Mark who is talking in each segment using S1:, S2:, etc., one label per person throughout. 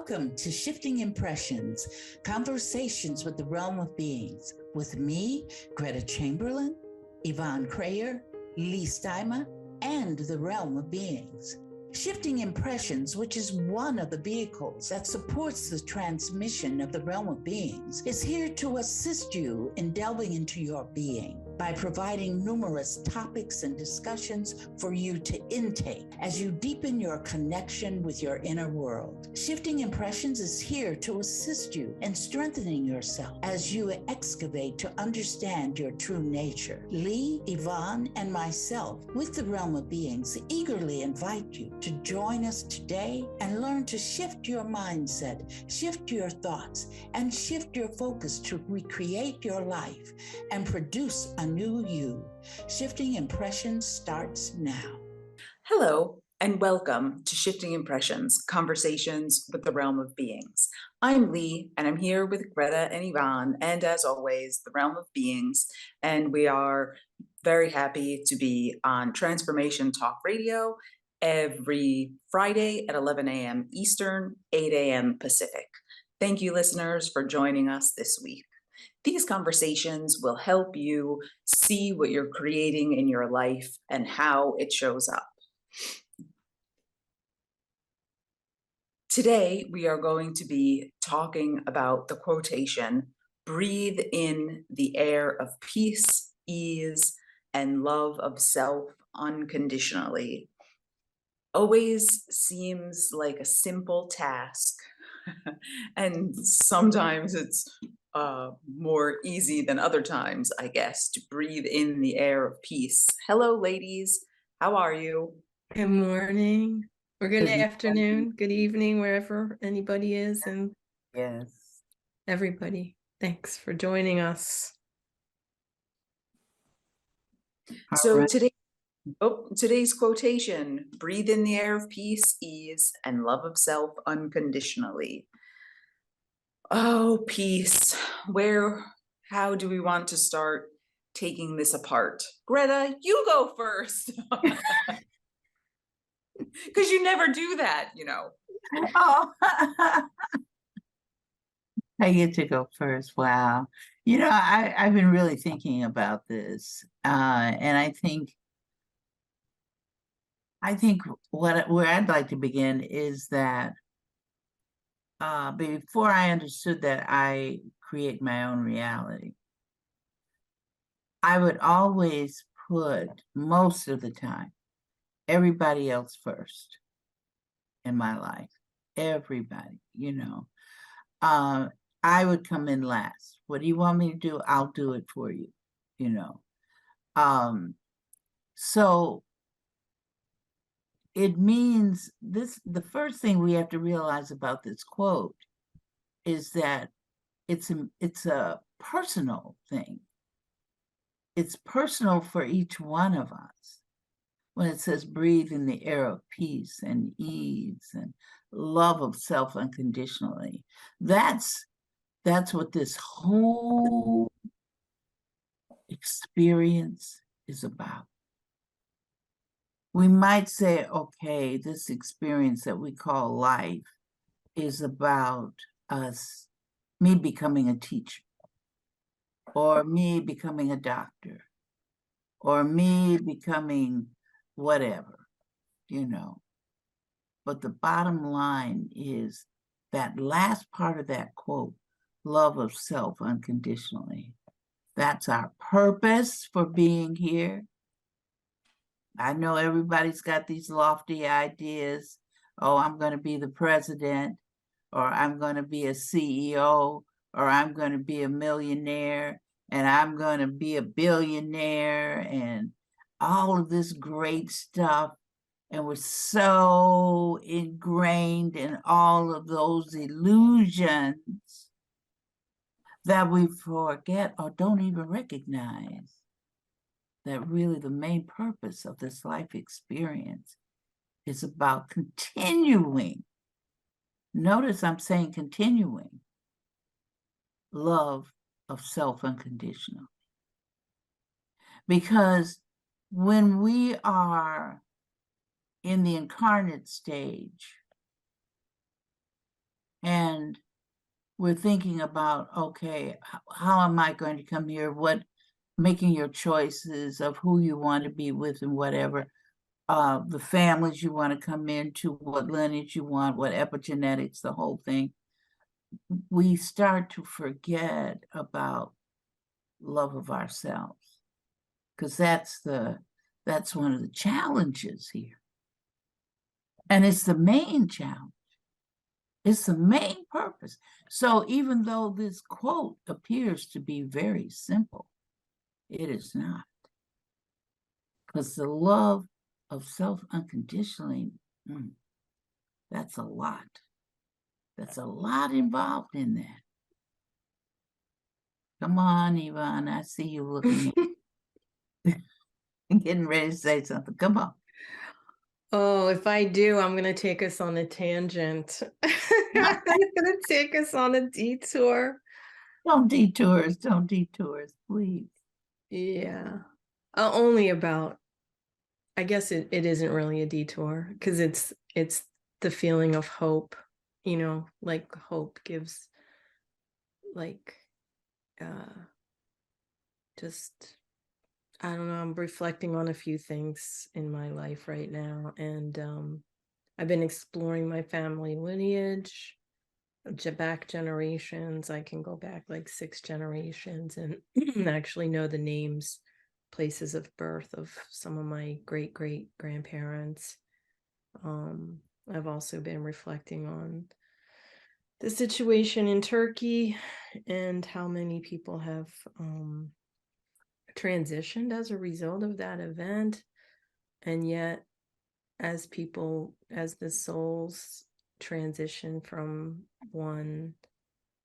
S1: Welcome to Shifting Impressions, Conversations with the Realm of Beings, with me, Gretta Chamberlain, Yvonne Kraeher, Leigh Stima, and the Realm of Beings. Shifting Impressions, which is one of the vehicles that supports the transmission of the Realm of Beings, is here to assist you in delving into your being by providing numerous topics and discussions for you to intake as you deepen your connection with your inner world. Shifting Impressions is here to assist you in strengthening yourself as you excavate to understand your true nature. Leigh, Yvonne, and myself, with the Realm of Beings, eagerly invite you to join us today and learn to shift your mindset, shift your thoughts, and shift your focus to recreate your life and produce a new you. Shifting Impressions starts now.
S2: Hello, and welcome to Shifting Impressions, Conversations with the Realm of Beings. I'm Leigh, and I'm here with Gretta and Yvonne, and as always, the Realm of Beings, and we are very happy to be on Transformation Talk Radio every Friday at 11 a.m. Eastern, 8 a.m. Pacific. Thank you, listeners, for joining us this week. These conversations will help you see what you're creating in your life and how it shows up. Today, we are going to be talking about the quotation, "Breathe in the air of peace, ease, and love of self unconditionally." Always seems like a simple task, and sometimes it's more easy than other times, I guess, to breathe in the air of peace. Hello, ladies. How are you?
S3: Good morning, or good afternoon, good evening, wherever anybody is, and
S1: Yes.
S3: everybody. Thanks for joining us.
S2: So
S1: right.
S2: today's quotation, breathe in the air of peace, ease, and love of self unconditionally. Oh, peace. How do we want to start taking this apart? Gretta, you go first. Because you never do that, you know.
S4: Oh, I get to go first. Wow. I've been really thinking about this. And I think where I'd like to begin is that before I understood that I create my own reality, I would always put, most of the time, everybody else first in my life. Everybody, I would come in last. What do you want me to do? I'll do it for you, So it means the first thing we have to realize about this quote is that it's a personal thing. It's personal for each one of us. When it says breathe in the air of peace and ease and love of self unconditionally, that's what this whole experience is about. We might say, okay, this experience that we call life is about me becoming a teacher, or me becoming a doctor, or me becoming whatever, But the bottom line is that last part of that quote, love of self unconditionally. That's our purpose for being here. I know everybody's got these lofty ideas. Oh, I'm going to be the president, or I'm going to be a CEO, or I'm going to be a millionaire, and I'm going to be a billionaire, and all of this great stuff. And we're so ingrained in all of those illusions that we forget or don't even recognize that really the main purpose of this life experience is about continuing. Notice I'm saying continuing love of self unconditionally. Because when we are in the incarnate stage, And we're thinking about, okay, how am I going to come here? Making your choices of who you want to be with and whatever, the families you want to come into, what lineage you want, what epigenetics, the whole thing. We start to forget about love of ourselves, because that's one of the challenges here. And it's the main challenge. It's the main purpose. So even though this quote appears to be very simple, it is not. Because the love of self unconditionally, that's a lot. That's a lot involved in that. Come on, Yvonne, I see you looking at getting ready to say something. Come on.
S3: Oh, if I do, I'm going to take us on a tangent. I'm going to take us on a detour.
S4: Don't detours, please.
S3: Yeah. Only about, I guess it isn't really a detour, because it's the feeling of hope, like hope gives, like, just, I don't know, I'm reflecting on a few things in my life right now, and I've been exploring my family lineage, back generations. I can go back like 6 generations and actually know the names, places of birth of some of my great grandparents. I've also been reflecting on the situation in Turkey and how many people have transitioned as a result of that event. And yet, as the souls transition from one,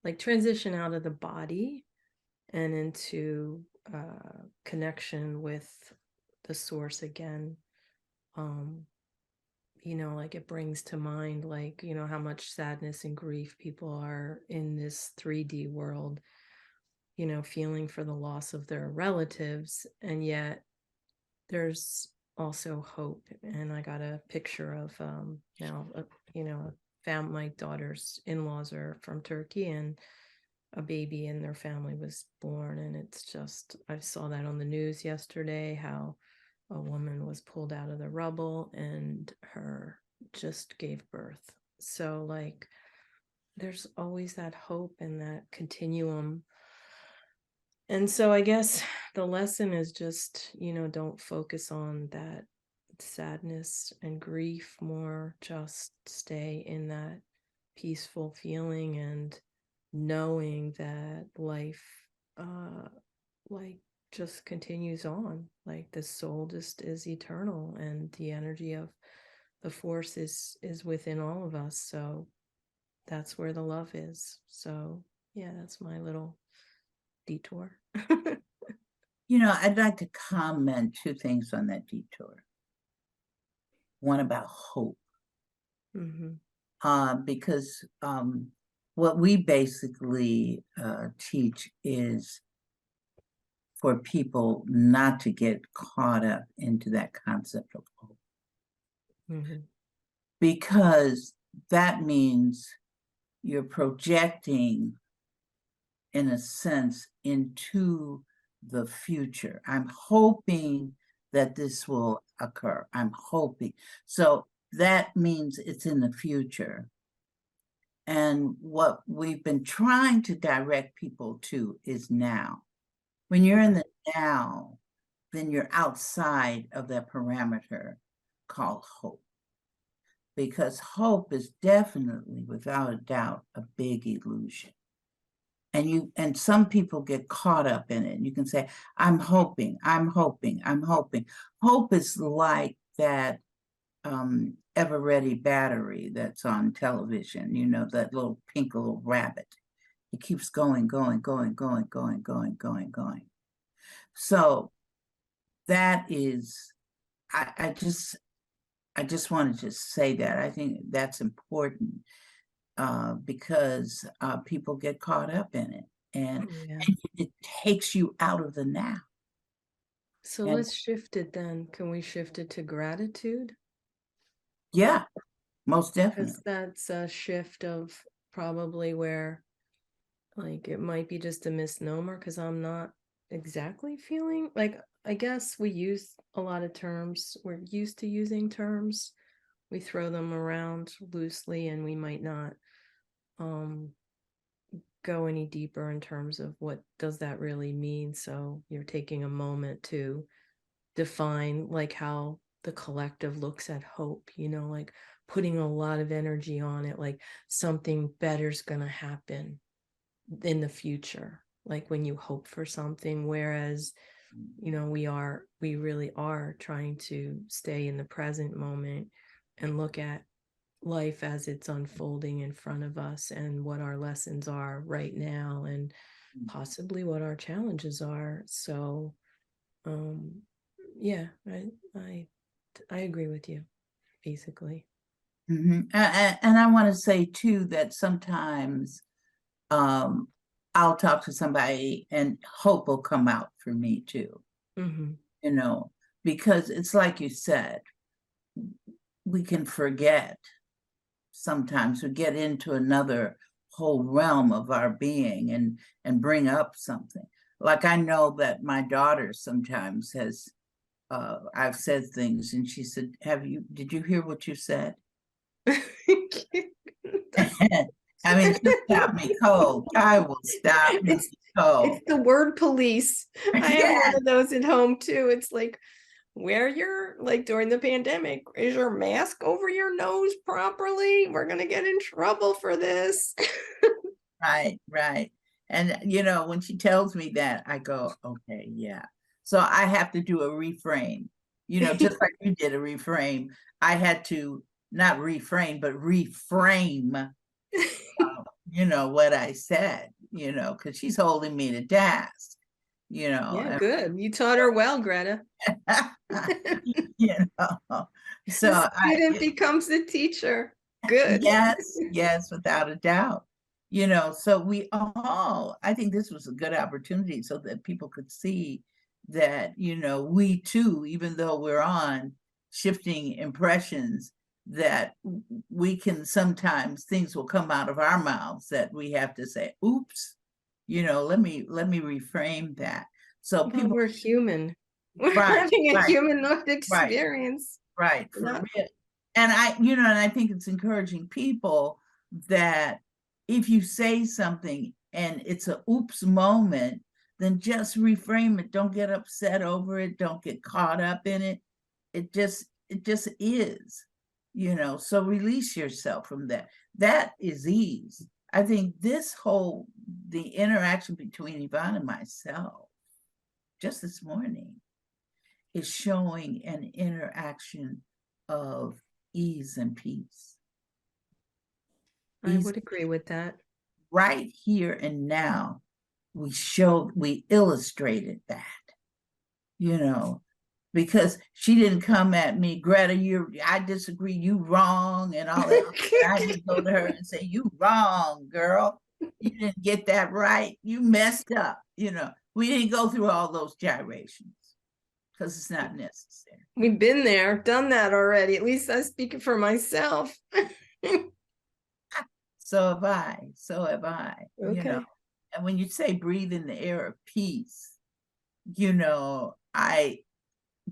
S3: like transition out of the body and into connection with the source again, like it brings to mind, like, how much sadness and grief people are in this 3D world, feeling for the loss of their relatives. And yet there's also hope. And I got a picture of now, my daughter's in-laws are from Turkey, and a baby in their family was born. And it's just, I saw that on the news yesterday, how a woman was pulled out of the rubble and her just gave birth. So like, there's always that hope and that continuum. And so I guess the lesson is just, don't focus on that sadness and grief more, just stay in that peaceful feeling and knowing that life like just continues on, like the soul just is eternal, and the energy of the force is within all of us. So that's where the love is. So yeah, that's my little detour.
S4: I'd like to comment 2 things on that detour. One about hope. Because what we basically teach is for people not to get caught up into that concept of hope. Because that means you're projecting, in a sense, into the future. I'm hoping that this will occur. I'm hoping. So that means it's in the future. And what we've been trying to direct people to is now. When you're in the now, then you're outside of that parameter called hope. Because hope is definitely, without a doubt, a big illusion. And some people get caught up in it. You can say, I'm hoping. Hope is like that ever-ready battery that's on television, that little pink little rabbit. It keeps going. So that is, I just wanted to say that. I think that's important. Because people get caught up in it, and it takes you out of the now.
S3: So let's shift it then. Can we shift it to gratitude?
S4: Yeah, most definitely.
S3: Because that's a shift of probably where like it might be just a misnomer because I'm not exactly feeling like, I guess we use a lot of terms. We're used to using terms. We throw them around loosely and we might not go any deeper in terms of what does that really mean. So you're taking a moment to define like how the collective looks at hope, like putting a lot of energy on it, like something better's going to happen in the future, like when you hope for something, whereas we really are trying to stay in the present moment and look at life as it's unfolding in front of us and what our lessons are right now and possibly what our challenges are. So yeah, I agree with you basically.
S4: Mm-hmm. And I want to say too that sometimes I'll talk to somebody and hope will come out for me too. Mm-hmm. Because it's like you said, we can forget sometimes, we get into another whole realm of our being and bring up something. Like I know that my daughter sometimes has, I've said things and she said, did you hear what you said? I mean, she stopped me cold. I will stop me cold.
S3: It's the word police. I have one of those at home too. It's like, wear your, like during the pandemic, is your mask over your nose properly? We're going to get in trouble for this.
S4: Right. And, when she tells me that, I go, okay, yeah. So I have to do a reframe, just like you did a reframe. I had to not reframe, but reframe, what I said, because she's holding me to task,
S3: Yeah, good. You taught her well, Greta.
S4: So
S3: the student becomes the teacher. Good.
S4: Yes, without a doubt. So I think this was a good opportunity so that people could see that, we too, even though we're on shifting impressions, that we can sometimes things will come out of our mouths that we have to say, oops, let me reframe that. So people,
S3: we're human. We're having a human experience.
S4: Right. For real. And I think it's encouraging people that if you say something and it's a oops moment, then just reframe it. Don't get upset over it. Don't get caught up in it. It just is, so release yourself from that. That is ease. I think the interaction between Yvonne and myself just this morning is showing an interaction of ease and peace.
S3: I would agree with that.
S4: Right here and now, we illustrated that, because she didn't come at me, Greta, I disagree, you wrong, and all that. I just go to her and say, you wrong, girl. You didn't get that right. You messed up. We didn't go through all those gyrations because it's not necessary.
S3: We've been there, done that already. At least I'm speaking for myself.
S4: So have I.
S3: Okay.
S4: And when you say breathe in the air of peace,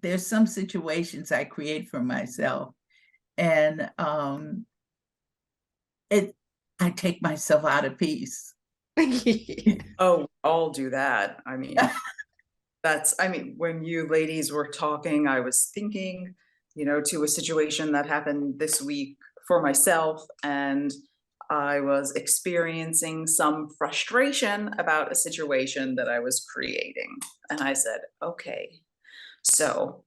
S4: there's some situations I create for myself, and I take myself out of peace.
S2: Oh, I'll do that. I mean, when you ladies were talking, I was thinking, to a situation that happened this week for myself, and I was experiencing some frustration about a situation that I was creating. And I said, okay, so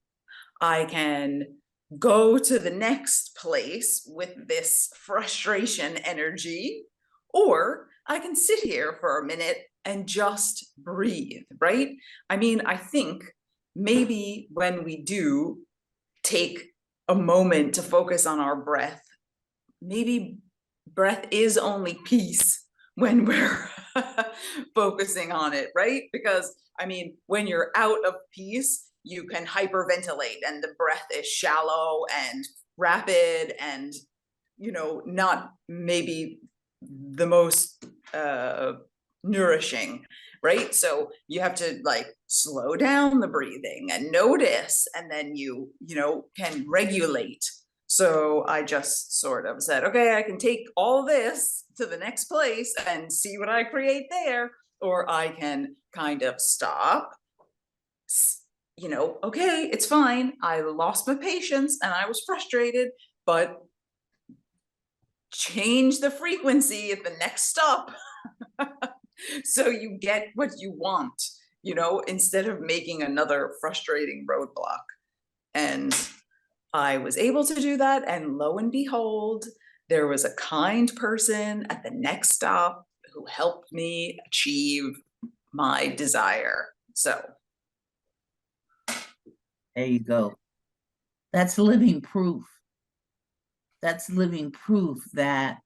S2: I can go to the next place with this frustration energy, or I can sit here for a minute and just breathe, right? I mean, I think maybe when we do take a moment to focus on our breath, maybe breath is only peace when we're focusing on it, right? Because I mean, when you're out of peace, you can hyperventilate and the breath is shallow and rapid and, not maybe the most nourishing, right? So you have to like slow down the breathing and notice, and then you can regulate. So I just sort of said, okay, I can take all this to the next place and see what I create there, or I can kind of stop, okay, it's fine. I lost my patience and I was frustrated, but change the frequency at the next stop so you get what you want, instead of making another frustrating roadblock. And I was able to do that. And lo and behold, there was a kind person at the next stop who helped me achieve my desire. So
S4: There you go. That's living proof. That's living proof that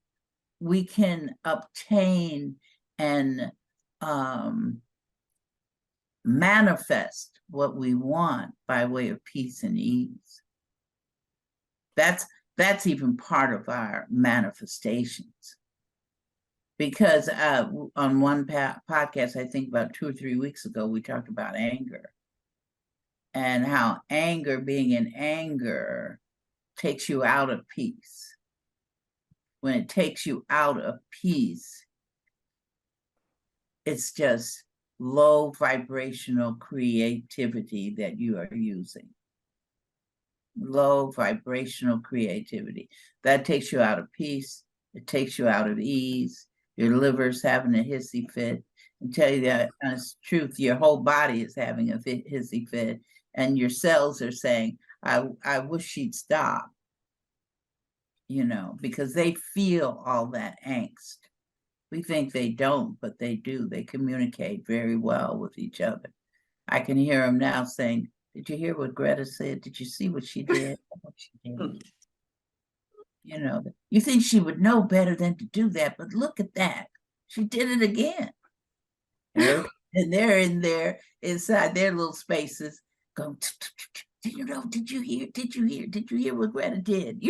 S4: we can obtain and manifest what we want by way of peace and ease. That's even part of our manifestations. Because on one podcast, I think about 2 or 3 weeks ago, we talked about anger and how anger, being in anger, takes you out of peace. When it takes you out of peace, it's just low vibrational creativity that you are using. Low vibrational creativity. That takes you out of peace. It takes you out of ease. Your liver's having a hissy fit. And tell you that honest truth, your whole body is having a hissy fit. And your cells are saying, I wish she'd stop. Because they feel all that angst. We think they don't, but they do. They communicate very well with each other. I can hear them now saying, did you hear what Greta said? Did you see what she did? What she did? You think she would know better than to do that, but look at that. She did it again. And they're in there, inside their little spaces, going, did you hear what Greta did?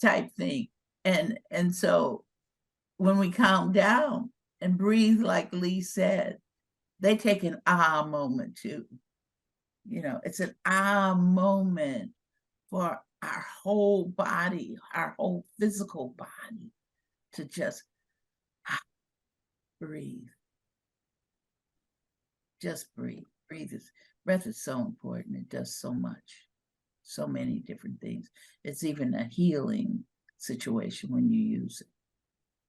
S4: Type thing. And so when we calm down and breathe, like Leigh said, they take an ah moment too. It's an ah moment for our whole body, our whole physical body, to just breathe. Just breathe. Breath is so important. It does so much, so many different things. It's even a healing situation when you use it.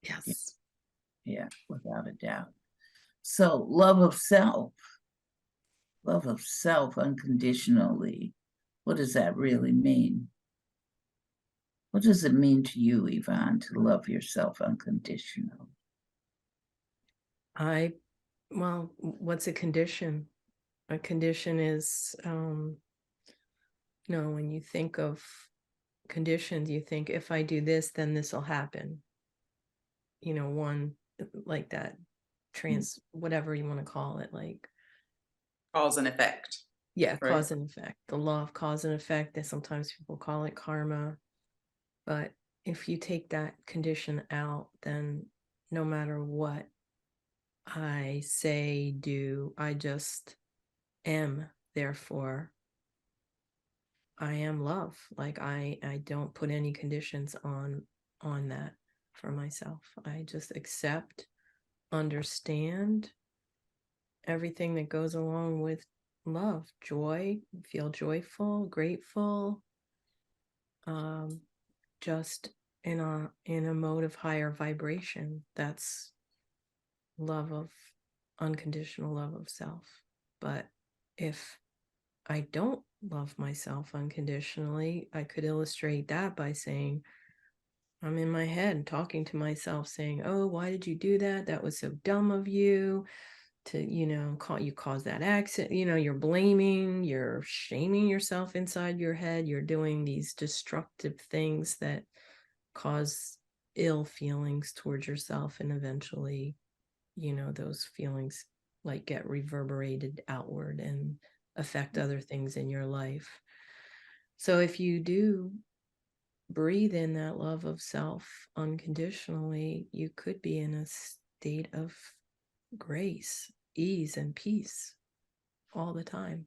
S3: Yes.
S4: Yeah, without a doubt. So love of self unconditionally. What does that really mean? What does it mean to you, Yvonne, to love yourself unconditionally?
S3: Well, what's a condition? A condition is, when you think of conditions, you think, if I do this, then this will happen. One like that whatever you want to call it, like
S2: cause and effect.
S3: Yeah,
S2: right?
S3: Cause and effect. The law of cause and effect, that sometimes people call it karma. But if you take that condition out, then no matter what I say, do, I just am. Therefore, I am love. Like I don't put any conditions on that for myself. I just accept, understand everything that goes along with love, joy, feel joyful, grateful, just in a mode of higher vibration. That's unconditional love of self. But if I don't love myself unconditionally, I could illustrate that by saying, I'm in my head talking to myself saying, oh, why did you do that? That was so dumb of you to, cause that accident. You're blaming, you're shaming yourself inside your head. You're doing these destructive things that cause ill feelings towards yourself. And eventually, those feelings like get reverberated outward and affect other things in your life. So if you do breathe in that love of self unconditionally, you could be in a state of grace, ease, and peace all the time.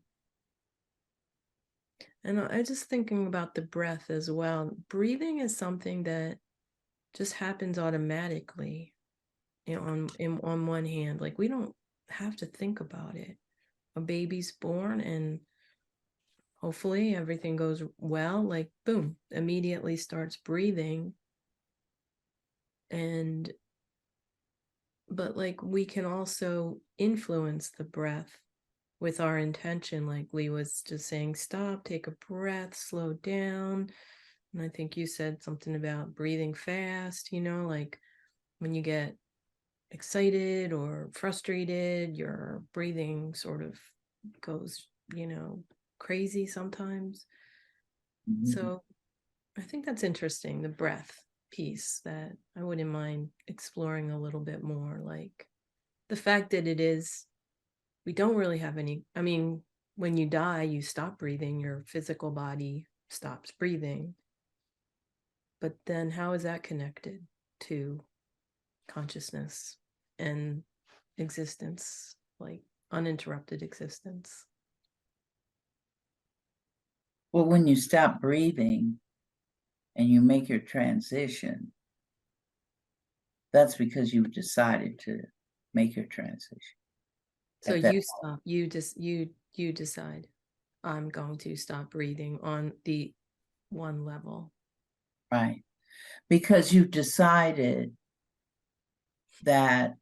S3: And I just thinking about the breath as well. Breathing is something that just happens automatically, you know, on one hand. Like, we don't have to think about it. A baby's born and hopefully everything goes well, like boom, immediately starts breathing. But like, we can also influence the breath with our intention. Like Leigh was just saying, stop, take a breath, slow down. And I think you said something about breathing fast, you know, like when you get excited or frustrated, your breathing sort of goes, you know, crazy sometimes.
S4: Mhm.
S3: So I think that's interesting, the breath piece, that I wouldn't mind exploring a little bit more. Like the fact that we don't really have any, I mean, when you die, you stop breathing, your physical body stops breathing. But then how is that connected to consciousness and existence, like uninterrupted existence?
S4: Well, when you stop breathing and you make your transition, that's because you've decided to make your transition.
S3: So
S4: At that
S3: you stop, you decide, I'm going to stop breathing on the one level.
S4: Right. Because you've decided that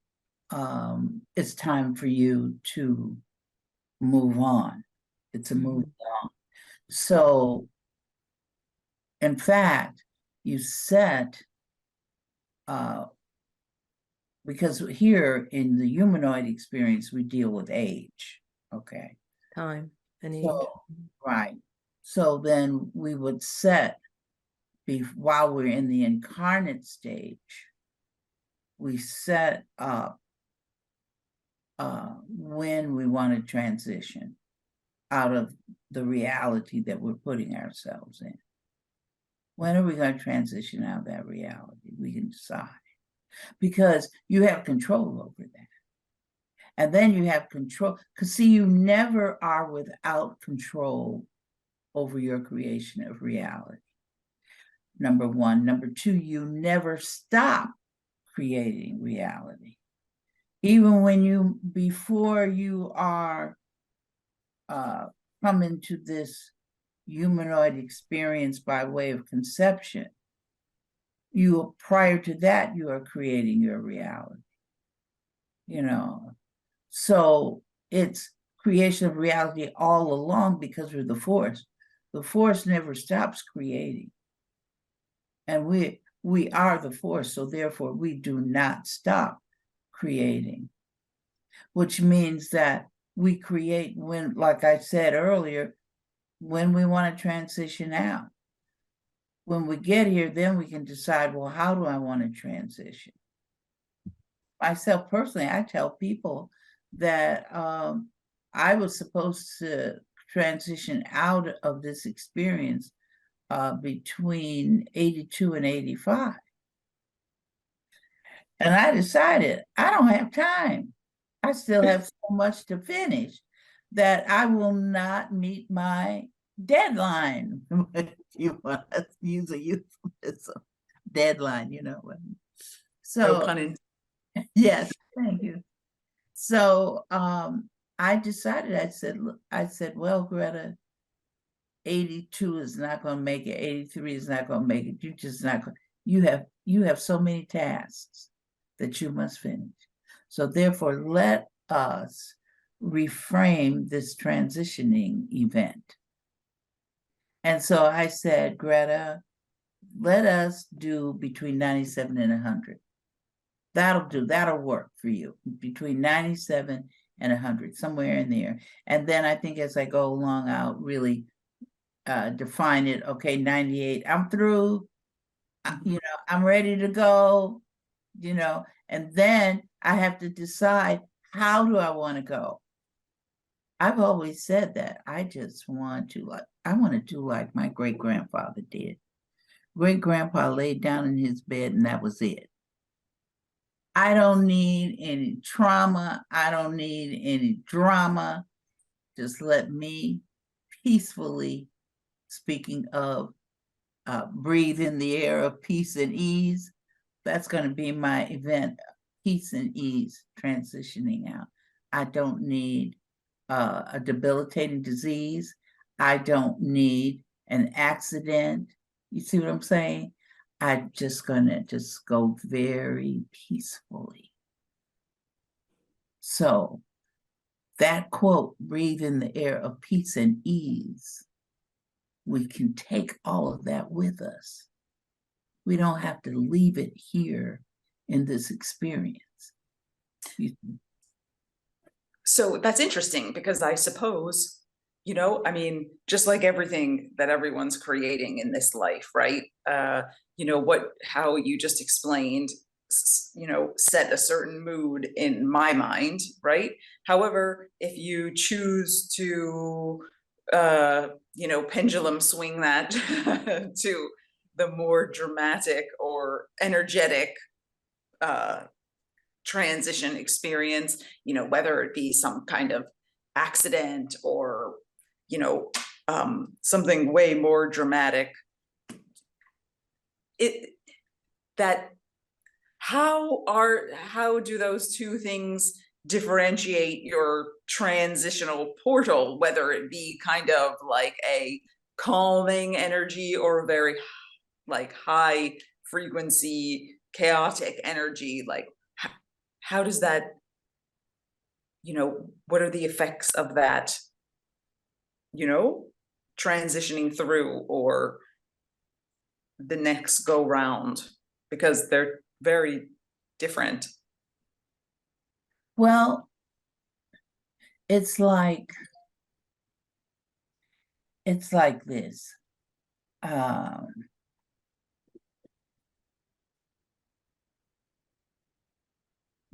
S4: it's time for you to move on. It's a move on. So, in fact, you set, because here in the humanoid experience, we deal with age, okay?
S3: Time and age.
S4: So, right. So then we would set, while we're in the incarnate stage, we set up when we want to transition out of the reality that we're putting ourselves in. When are we going to transition out of that reality? We can decide, because you have control over that. And then you have control, because see, you never are without control over your creation of reality. Number one. Number two, you never stop creating reality. Even when before you are come into this humanoid experience by way of conception, prior to that, you are creating your reality. You know, so it's creation of reality all along, because we're the force. The force never stops creating. And we are the force, so therefore we do not stop creating. Which means that we create when, like I said earlier, when we want to transition out. When we get here, then we can decide, well, how do I want to transition? Myself personally, I tell people that I was supposed to transition out of this experience between 82 and 85. And I decided I don't have time. I still have so much to finish that I will not meet my deadline. If you want to use a euphemism, deadline, you know. So,
S2: No pun intended.
S4: yes, thank you. So I decided, I said, well, Gretta, 82 is not going to make it. 83 is not going to make it. You're just not going. You have so many tasks that you must finish. So therefore, let us reframe this transitioning event. And so I said, Gretta, let us do between 97 and 100. That'll work for you, between 97 and 100, somewhere in there. And then I think as I go along, I'll really define it. Okay, 98, I'm through. You know, I'm ready to go. You know, and then I have to decide, how do I want to go? I've always said that I just want to, I want to do like my great grandfather did. great-grandpa laid down in his bed and that was it. I don't need any trauma. I don't need any drama. Just let me peacefully, speaking of breathe in the air of peace and ease, that's going to be my event, peace and ease, transitioning out. I don't need a debilitating disease. I don't need an accident. You see what I'm saying? I'm just gonna go very peacefully. So that quote, breathe in the air of peace and ease, we can take all of that with us. We don't have to leave it here in this experience.
S2: So that's interesting because I suppose, you know, I mean, just like everything that everyone's creating in this life, right? You know, how you just explained, you know, set a certain mood in my mind, right? However, if you choose to, you know, pendulum swing that to the more dramatic or energetic transition experience, you know, whether it be some kind of accident or, you know, something way more dramatic, how do those two things differentiate your transitional portal, whether it be kind of like a calming energy or a very like high frequency chaotic energy? Like how does that, you know, what are the effects of that, you know, transitioning through or the next go round, because they're very different.
S4: Well, it's like this.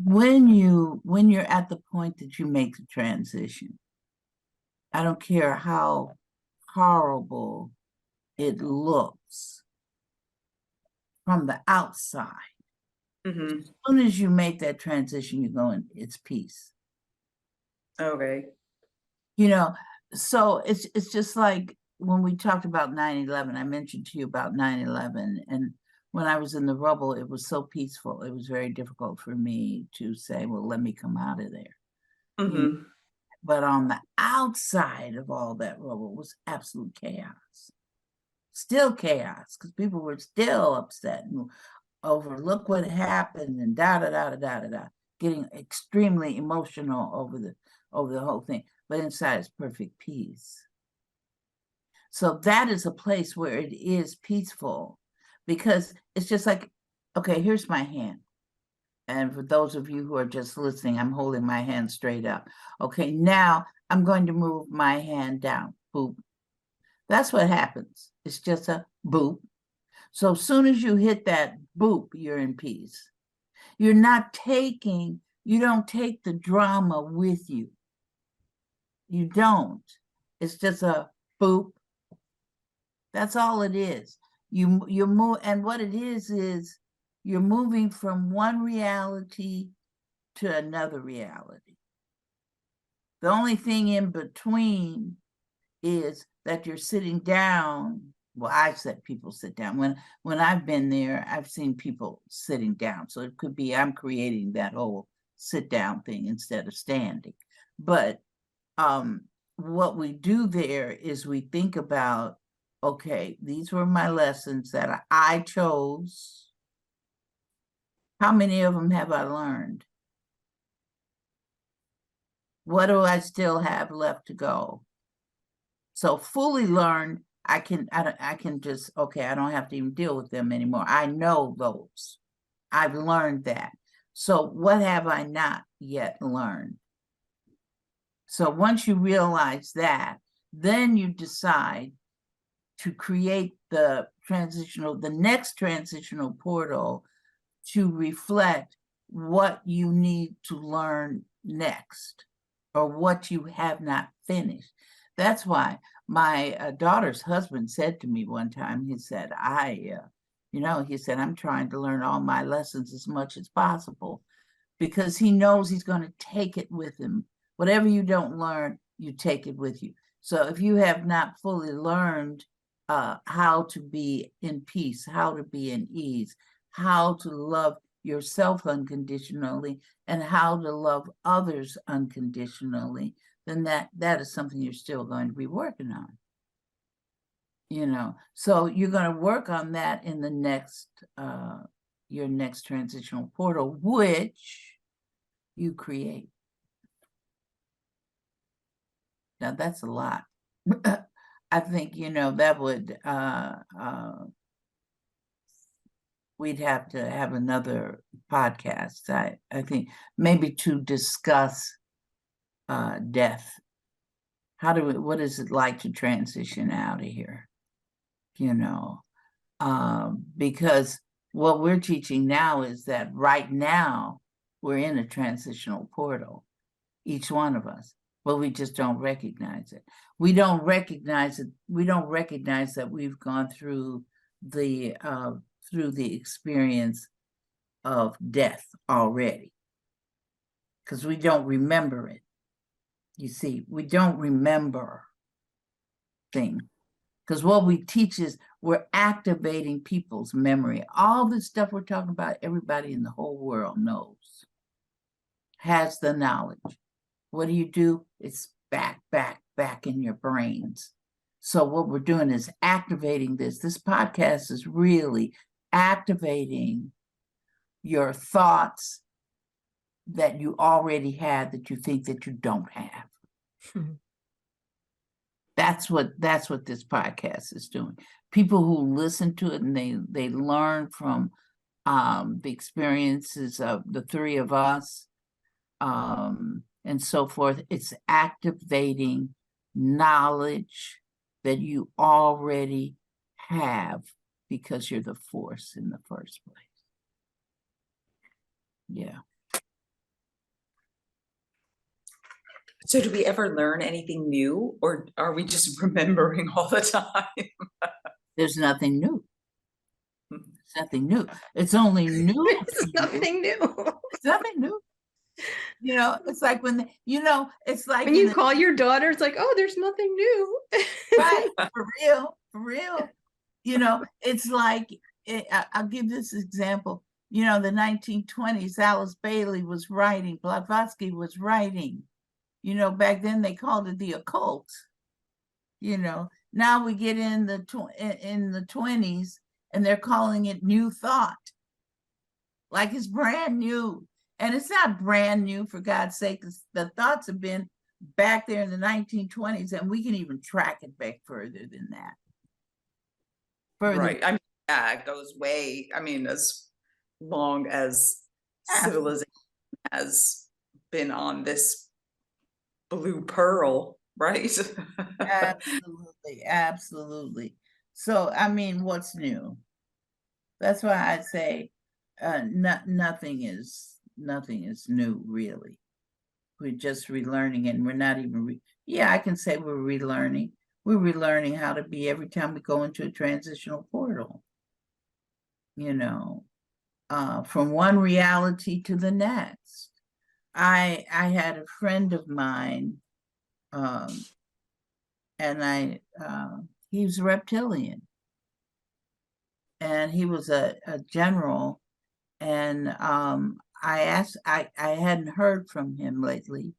S4: When you're at the point that you make the transition, I don't care how horrible it looks from the outside.
S2: Mm-hmm.
S4: As soon as you make that transition, you're going, it's peace.
S2: Okay.
S4: You know, so it's just like when we talked about 9/11, I mentioned to you about 9/11, and when I was in the rubble, it was so peaceful. It was very difficult for me to say, well, let me come out of there.
S2: Mm-hmm.
S4: But on the outside of all that rubble was absolute chaos. Still chaos, because people were still upset and over look what happened and getting extremely emotional over the whole thing. But inside is perfect peace. So that is a place where it is peaceful, because it's just like, okay, here's my hand. And for those of you who are just listening, I'm holding my hand straight up. Okay, now I'm going to move my hand down. Boop. That's what happens. It's just a boop. So as soon as you hit that boop, you're in peace. You don't take the drama with you. You don't. It's just a boop. That's all it is. You move, and what it is you're moving from one reality to another reality. The only thing in between is that you're sitting down. Well, I've seen people sit down. When I've been there, I've seen people sitting down. So it could be I'm creating that whole sit down thing instead of standing. But what we do there is we think about, okay, these were my lessons that I chose. How many of them have I learned? What do I still have left to go? So fully learned, I can just, okay, I don't have to even deal with them anymore. I know those. I've learned that. So what have I not yet learned? So once you realize that, then you decide to create the next transitional portal to reflect what you need to learn next or what you have not finished. That's why my daughter's husband said to me one time, he said, he said, I'm trying to learn all my lessons as much as possible, because he knows he's going to take it with him. Whatever you don't learn, you take it with you. So if you have not fully learned how to be in peace, how to be in ease, how to love yourself unconditionally, and how to love others unconditionally, then that is something you're still going to be working on. So you're going to work on that in the next your next transitional portal, which you create. Now that's a lot. I think, that would, we'd have to have another podcast, I think, maybe to discuss death. What is it like to transition out of here? Because what we're teaching now is that right now we're in a transitional portal, each one of us, but we just don't recognize it. We don't recognize it. We don't recognize that we've gone through the experience of death already, because we don't remember it. You see, we don't remember things, because what we teach is we're activating people's memory. All this stuff we're talking about, everybody in the whole world knows, has the knowledge. What do? It's back in your brains. So what we're doing is activating this. This podcast is really activating your thoughts that you already had that you think that you don't have. That's what this podcast is doing. People who listen to it and they learn from the experiences of the three of us, and so forth. It's activating knowledge that you already have because you're the force in the first place. Yeah.
S2: So do we ever learn anything new, or are we just remembering all the time?
S4: There's nothing new. It's nothing new. It's only new.
S3: It's nothing new.
S4: It's nothing new. It's like it's like
S3: when you call your daughter, it's like, oh, there's nothing new.
S4: Right, for real. It's like, I'll give this example. The 1920s, Alice Bailey was writing, Blavatsky was writing. Back then they called it the occult. Now we get in the 20s and they're calling it new thought. Like it's brand new. And it's not brand new, for God's sake. The thoughts have been back there in the 1920s, and we can even track it back further than that.
S2: Right. It goes way, as long as civilization has been on this blue pearl, right?
S4: Absolutely. So, what's new? That's why I say nothing is new, really. We're just relearning, and we're not even I can say we're relearning. We're relearning how to be every time we go into a transitional portal. From one reality to the next. I had a friend of mine, and he was reptilian, and he was a general. And I hadn't heard from him lately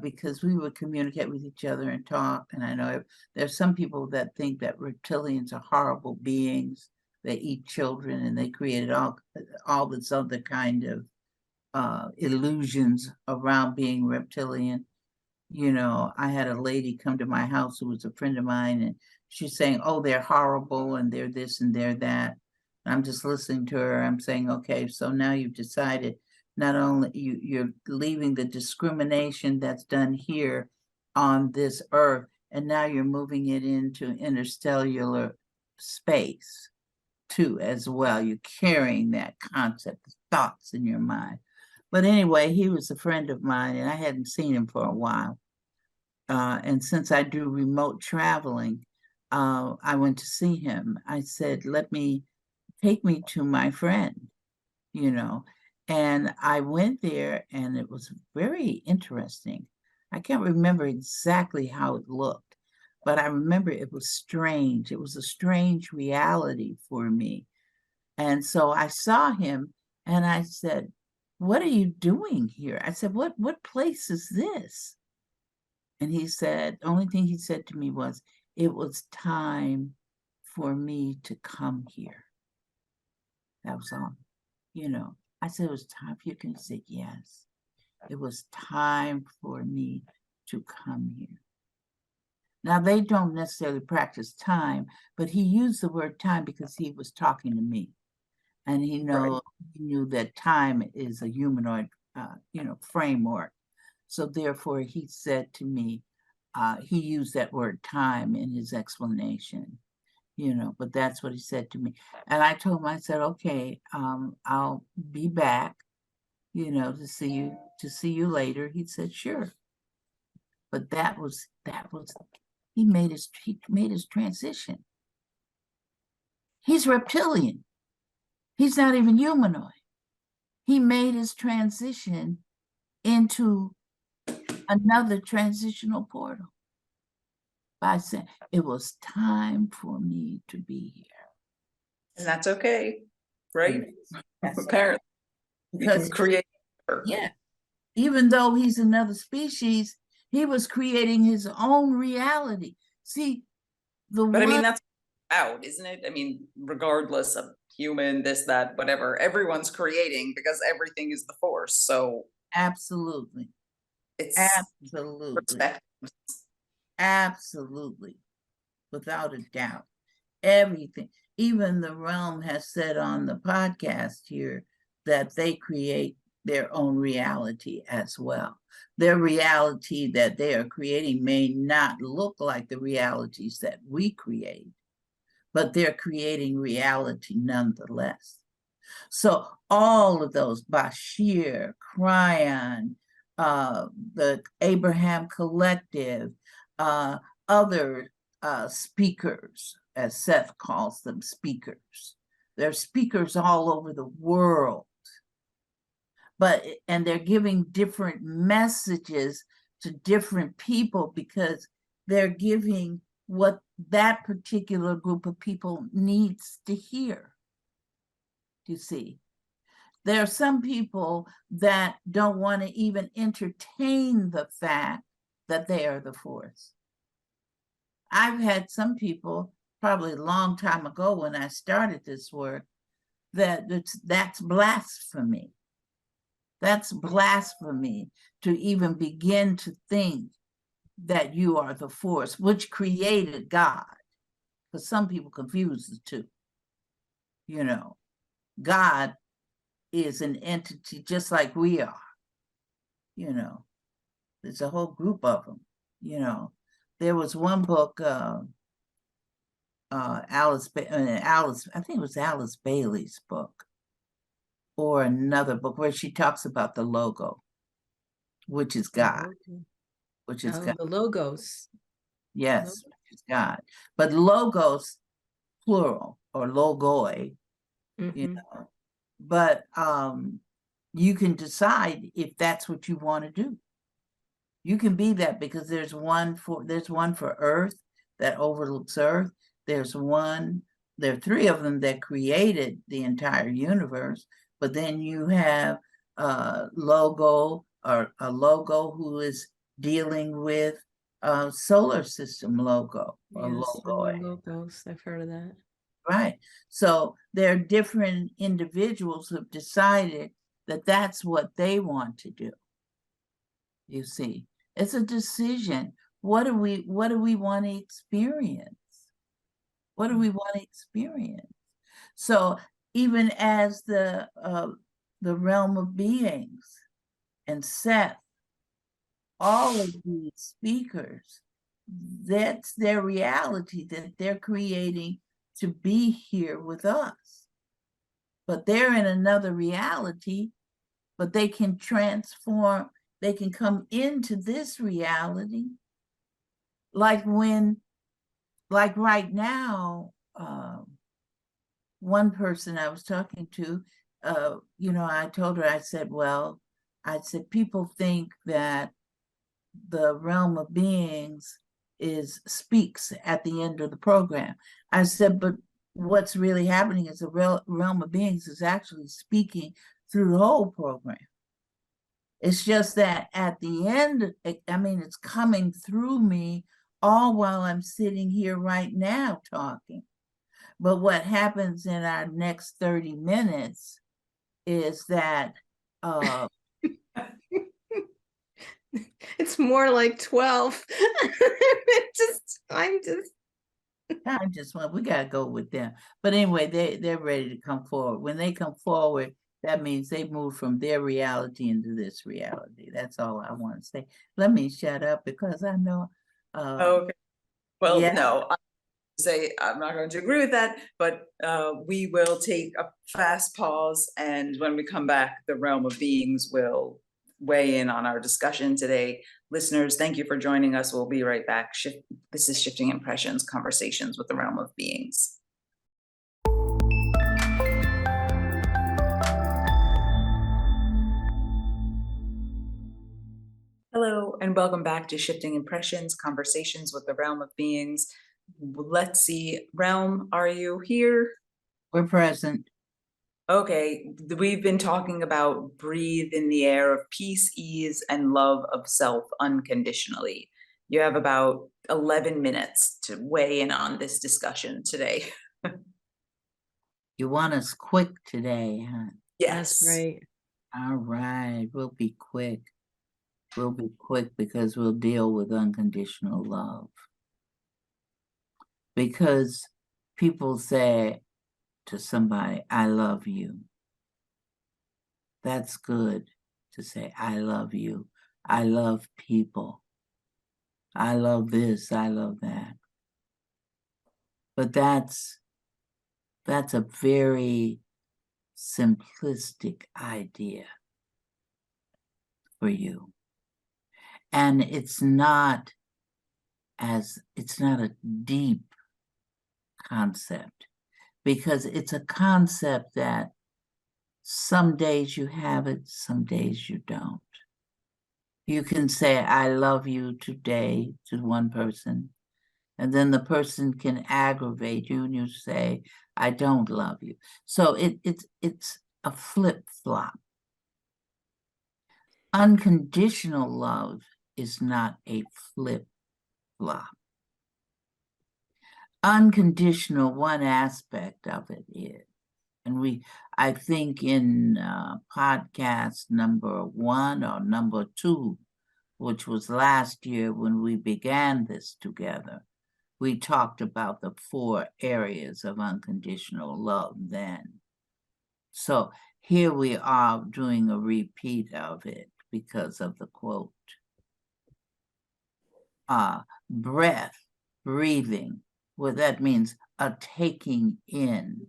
S4: because we would communicate with each other and talk. And I know there's some people that think that reptilians are horrible beings. They eat children, and they created all this other kind of illusions around being reptilian. I had a lady come to my house who was a friend of mine, and she's saying, oh, they're horrible, and they're this and they're that. I'm just listening to her. I'm saying, okay, so now you've decided not only you're leaving the discrimination that's done here on this earth, and now you're moving it into interstellar space too, as well. You're carrying that concept, thoughts in your mind. But anyway, he was a friend of mine, and I hadn't seen him for a while. and since I do remote traveling, I went to see him. I said, take me to my friend, you know. And I went there, and it was very interesting. I can't remember exactly how it looked, but I remember it was strange. It was a strange reality for me. And so I saw him, and I said, "What are you doing here?" I said, "What place is this?" And he said, the only thing he said to me was, "It was time for me to come here." That was all, you know. I said, "It was time for you." He said, "Yes, it was time for me to come here." Now, they don't necessarily practice time, but he used the word time because he was talking to me. And he knew that time is a humanoid, framework. So therefore, he said to me, he used that word time in his explanation, but that's what he said to me. And I told him, I said, "Okay, I'll be back, to see you later." He said, "Sure." But that was he made his transition. He's reptilian. He's not even humanoid. He made his transition into another transitional portal by saying, "It was time for me to be here."
S2: And that's okay, right?
S4: Yes.
S2: Apparently, you can
S4: Because
S2: create.
S4: yeah, even though he's another species, he was creating his own reality. See,
S2: But I mean, that's out, isn't it? I mean, regardless of human, this, that, whatever, everyone's creating because everything is the force. So
S4: absolutely,
S2: it's
S4: absolutely,
S2: perspective.
S4: absolutely, without a doubt. Everything, even the realm has said on the podcast here that they create their own reality as well. Their reality that they are creating may not look like the realities that we create, but they're creating reality nonetheless. So all of those, Bashir, Cryon, the Abraham Collective, other speakers, as Seth calls them, speakers. They're speakers all over the world. And they're giving different messages to different people because they're giving what that particular group of people needs to hear. You see, there are some people that don't want to even entertain the fact that they are the force. I've had some people, probably a long time ago when I started this work, that's blasphemy. That's blasphemy to even begin to think that you are the force, which created God. Because some people confuse the two. God is an entity just like we are. There's a whole group of them. There was one book, Alice, I think it was Alice Bailey's book, or another book where she talks about the logo, which is God, which is God.
S3: The logos.
S4: Yes, which is God. But logos, plural, or logoi, but you can decide if that's what you want to do. You can be that because there's one for Earth that overlooks Earth. There are three of them that created the entire universe, but then you have a logo who is dealing with solar system logo or logo.
S3: Logos, I've heard of that.
S4: Right. So there are different individuals who have decided that that's what they want to do. You see, it's a decision. What do we want to experience? What do we want to experience? So even as the realm of beings and Seth, all of these speakers, that's their reality that they're creating to be here with us. But they're in another reality, but they can transform, they can come into this reality like right now, one person I was talking to, I told her, I said, people think that the realm of beings speaks at the end of the program. I said, but what's really happening is the realm of beings is actually speaking through the whole program. It's just that at the end, it's coming through me all while I'm sitting here right now talking. But what happens in our next 30 minutes is that
S3: it's more like 12.
S4: we gotta go with them. But anyway, they're ready to come forward. When they come forward, that means they move from their reality into this reality. That's all I want to say. Let me shut up because I know.
S2: Okay. Well,
S4: yeah.
S2: no, I'm not going to agree with that, but we will take a fast pause, and when we come back, the realm of beings will weigh in on our discussion today. Listeners, thank you for joining us. We'll be right back. This is Shifting Impressions, Conversations with the Realm of Beings. Hello, and welcome back to Shifting Impressions, Conversations with the Realm of Beings. Let's see, Realm, are you here?
S4: We're present.
S2: Okay, we've been talking about breathe in the air of peace, ease, and love of self unconditionally. You have about 11 minutes to weigh in on this discussion today.
S4: You want us quick today, huh?
S2: Yes.
S3: That's right.
S4: All right, we'll be quick. We'll be quick because we'll deal with unconditional love. Because people say to somebody, I love you. That's good to say, I love you. I love people. I love this, I love that. But that's a very simplistic idea for you. And it's not a deep concept, because it's a concept that some days you have it, some days you don't. You can say, I love you today to one person, and then the person can aggravate you and you say, I don't love you. So it's a flip-flop. Unconditional love is not a flip-flop. Unconditional, one aspect of it is, and I think in podcast number 1 or number 2, which was last year when we began this together, we talked about the 4 areas of unconditional love then. So here we are doing a repeat of it because of the quote. Breath, breathing, well, that means a taking in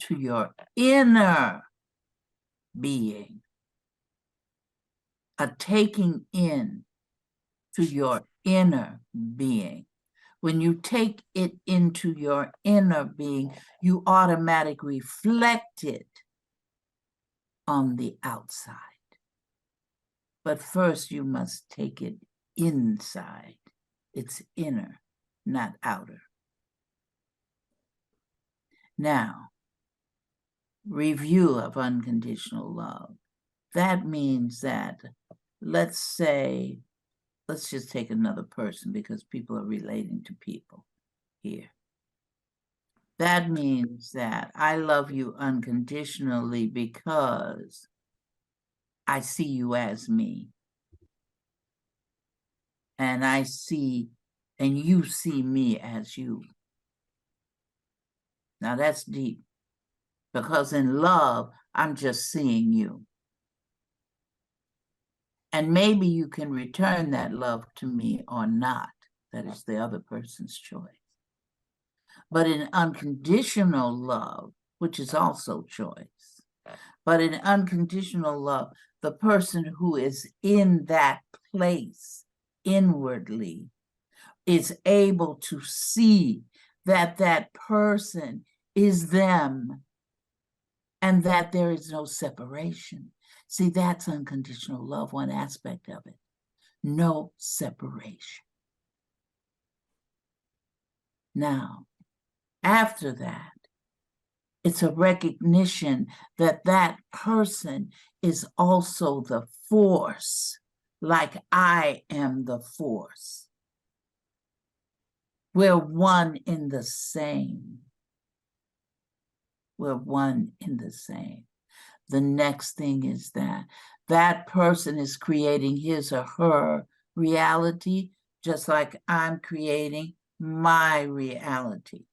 S4: to your inner being. A taking in to your inner being. When you take it into your inner being, you automatically reflect it on the outside. But first you must take it inside. It's inner, not outer. Now, review of unconditional love. That means that, let's just take another person because people are relating to people here. That means that I love you unconditionally because I see you as me. And you see me as you. Now that's deep, because in love, I'm just seeing you. And maybe you can return that love to me or not. That is the other person's choice. But in unconditional love, which is also choice, but in unconditional love, the person who is in that place inwardly is able to see that that person is them and that there is no separation. See, that's unconditional love, one aspect of it. No separation. Now, after that, it's a recognition that that person is also the force, like I am the force. We're one in the same. We're one in the same. The next thing is that that person is creating his or her reality, just like I'm creating my reality.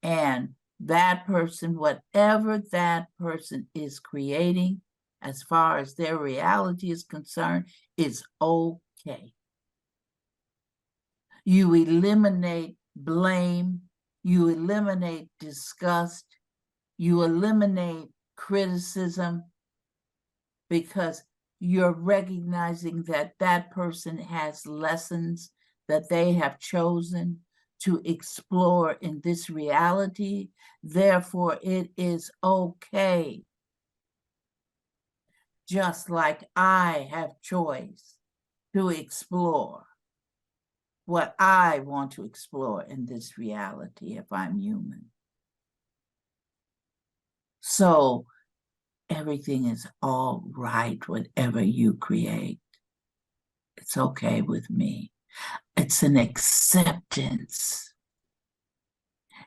S4: And that person, whatever that person is creating, as far as their reality is concerned, is okay. You eliminate blame, you eliminate disgust, you eliminate criticism, because you're recognizing that that person has lessons that they have chosen to explore in this reality. Therefore, it is okay. Just like I have choice to explore what I want to explore in this reality if I'm human. So everything is all right, whatever you create. It's okay with me. It's an acceptance.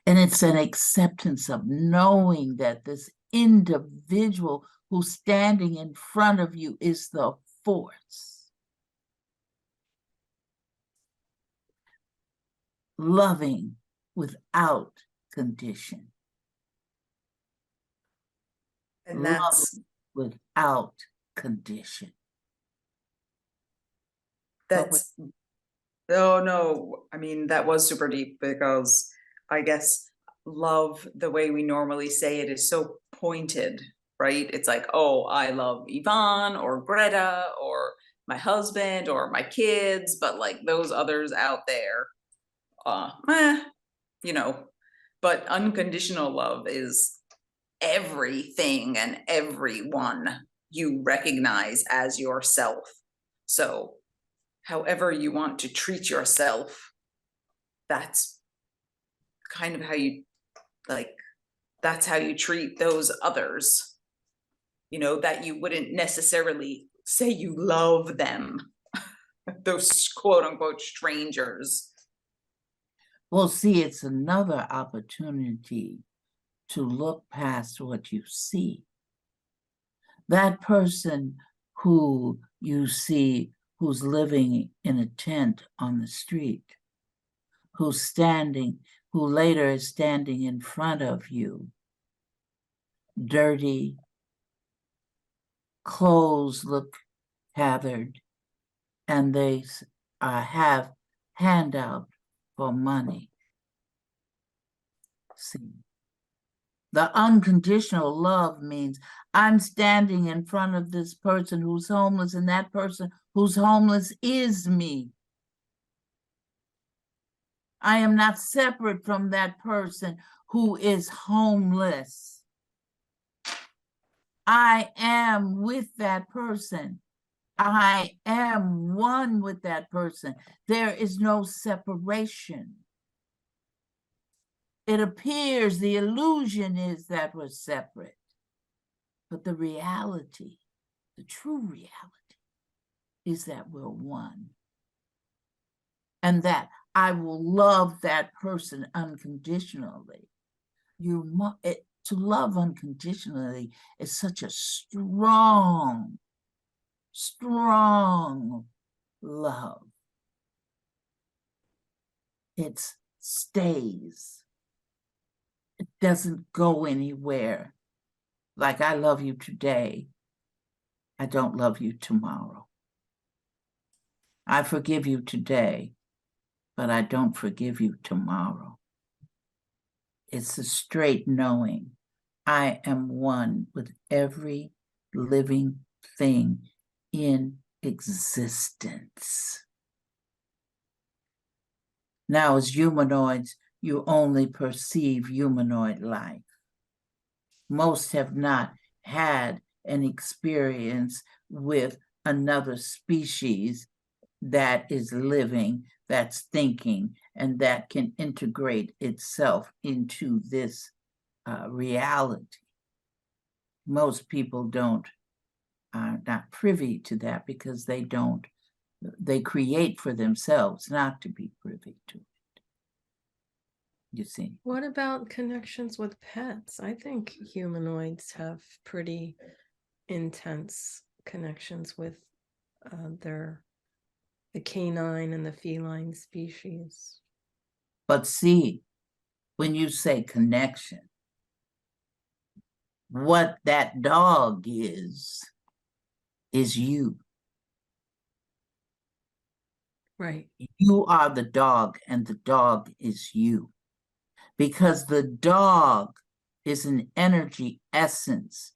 S4: And it's an acceptance of knowing that this individual who's standing in front of you is the force. Loving without condition.
S2: And that's
S4: without condition.
S2: Oh no, I mean, that was super deep, because I guess love, the way we normally say it, is so pointed, right? It's like, oh, I love Yvonne or Greta or my husband or my kids, but like those others out there, you know. But unconditional love is everything and everyone you recognize as yourself. So however you want to treat yourself, that's kind of how you, like, that's how you treat those others, you know, that you wouldn't necessarily say you love them, those quote unquote strangers.
S4: Well, see, it's another opportunity to look past what you see. That person who you see who's living in a tent on the street, who later is standing in front of you, dirty, clothes look tattered, and they have handout for money. See, the unconditional love means I'm standing in front of this person who's homeless, and that person who's homeless is me. I am not separate from that person who is homeless. I am with that person. I am one with that person. There is no separation. It appears, the illusion is that we're separate. But the reality, the true reality, is that we're one. And that I will love that person unconditionally. To love unconditionally is such a strong love. It stays. It doesn't go anywhere. Like, I love you today, I don't love you tomorrow. I forgive you today, but I don't forgive you tomorrow. It's a straight knowing. I am one with every living thing in existence. Now, as humanoids, you only perceive humanoid life. Most have not had an experience with another species that is living, that's thinking, and that can integrate itself into this reality. Most people are not privy to that because they create for themselves not to be privy to it. You see.
S3: What about connections with pets? I think humanoids have pretty intense connections with the canine and the feline species.
S4: But see, when you say connection, what that dog is you.
S3: Right.
S4: You are the dog and the dog is you. Because the dog is an energy essence,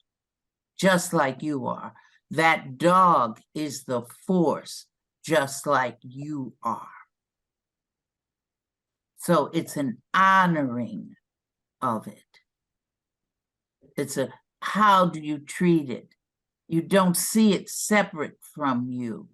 S4: just like you are. That dog is the force, just like you are. So it's an honoring of it. It's a, how do you treat it? You don't see it separate from you.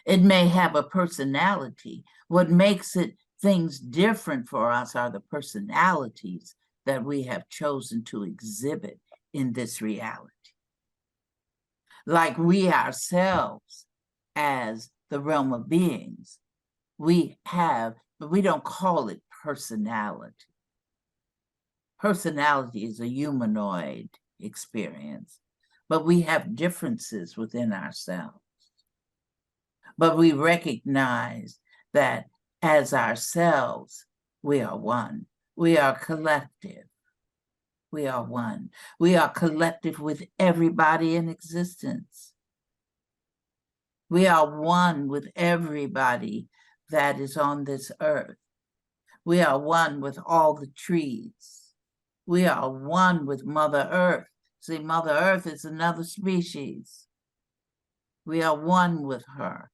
S4: It may have a personality. What makes it things different for us are the personalities that we have chosen to exhibit in this reality. Like we ourselves, as the realm of beings, we have, but we don't call it personality. Personality is a humanoid experience, but we have differences within ourselves. But we recognize that as ourselves, we are one. We are collective. We are one. We are collective with everybody in existence. We are one with everybody that is on this earth. We are one with all the trees. We are one with Mother Earth. See, Mother Earth is another species. We are one with her.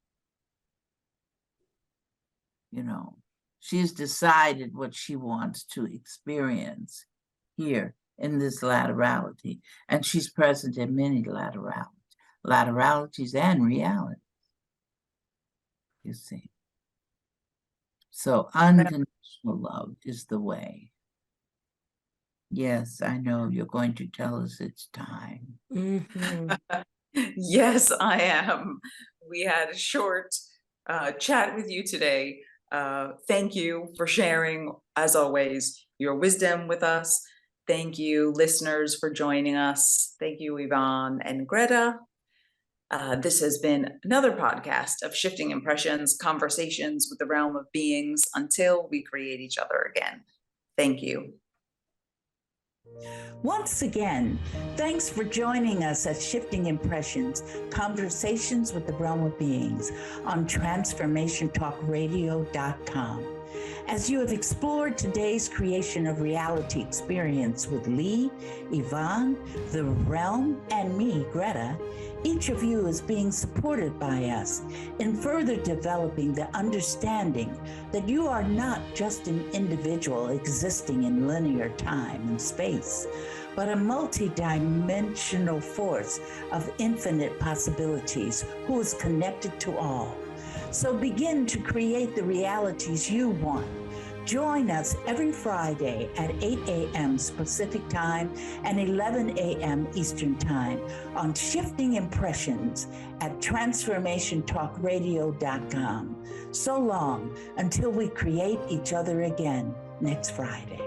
S4: You know, she's decided what she wants to experience here in this laterality. And she's present in many lateralities and realities, you see. So unconditional love is the way. Yes, I know you're going to tell us it's time.
S3: Mm-hmm.
S2: Yes, I am. We had a short chat with you today. Thank you for sharing, as always, your wisdom with us. Thank you, listeners, for joining us. Thank you, Yvonne and Greta. This has been another podcast of Shifting Impressions, conversations with the realm of beings until we create each other again. Thank you.
S1: Once again, thanks for joining us at Shifting Impressions, Conversations with the Realm of Beings on TransformationTalkRadio.com. As you have explored today's creation of reality experience with Leigh, Yvonne, the realm, and me, Greta, each of you is being supported by us in further developing the understanding that you are not just an individual existing in linear time and space, but a multi-dimensional force of infinite possibilities who is connected to all. So begin to create the realities you want. Join us every Friday at 8 a.m. Pacific Time and 11 a.m. Eastern Time on Shifting Impressions at TransformationTalkRadio.com. So long until we create each other again next Friday.